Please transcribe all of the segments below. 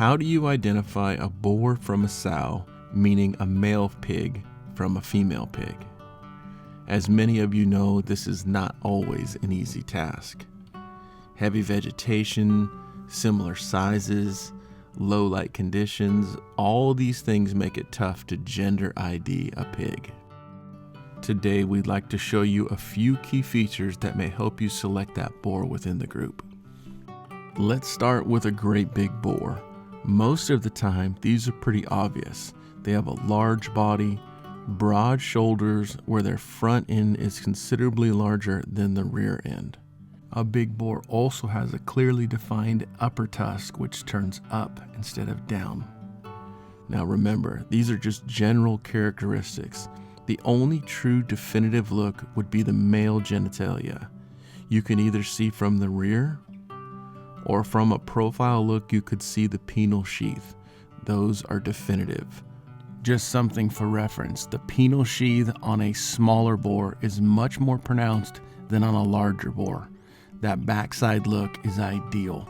How do you identify a boar from a sow, meaning a male pig from a female pig? As many of you know, this is not always an easy task. Heavy vegetation, similar sizes, low light conditions, all these things make it tough to gender ID a pig. Today we'd like to show you a few key features that may help you select that boar within the group. Let's start with a great big boar. Most of the time these are pretty obvious. They have a large body, broad shoulders where their front end is considerably larger than the rear end. A big boar also has a clearly defined upper tusk which turns up instead of down. Now remember, these are just general characteristics. The only true definitive look would be the male genitalia. You can either see from the rear, or from a profile look you could see the penile sheath. Those are definitive. Just something for reference, the penile sheath on a smaller boar is much more pronounced than on a larger boar. That backside look is ideal.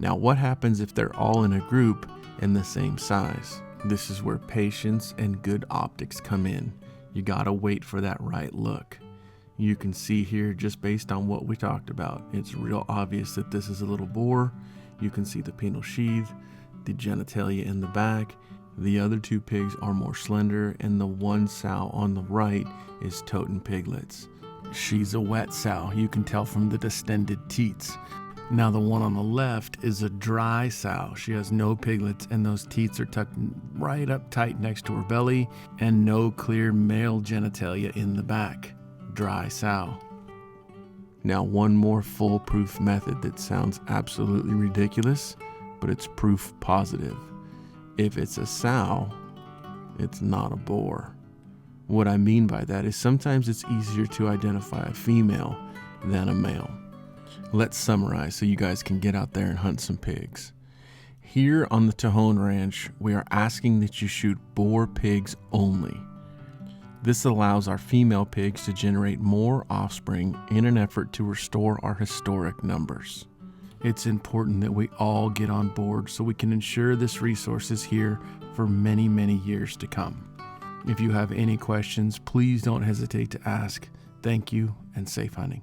Now what happens if they're all in a group and the same size? This is where patience and good optics come in. You gotta wait for that right look. You can see here, just based on what we talked about, it's real obvious that this is a little boar. You can see the penile sheath, the genitalia in the back. The other two pigs are more slender, and the one sow on the right is toting piglets. She's a wet sow, you can tell from the distended teats. Now the one on the left is a dry sow. She has no piglets, and those teats are tucked right up tight next to her belly, and no clear male genitalia in the back. Dry sow. Now one more foolproof method that sounds absolutely ridiculous, but it's proof positive. If it's a sow, it's not a boar. What I mean by that is sometimes it's easier to identify a female than a male. Let's summarize so you guys can get out there and hunt some pigs. Here on the Tejon Ranch, we are asking that you shoot boar pigs only. This allows our female pigs to generate more offspring in an effort to restore our historic numbers. It's important that we all get on board so we can ensure this resource is here for many, many years to come. If you have any questions, please don't hesitate to ask. Thank you and safe hunting.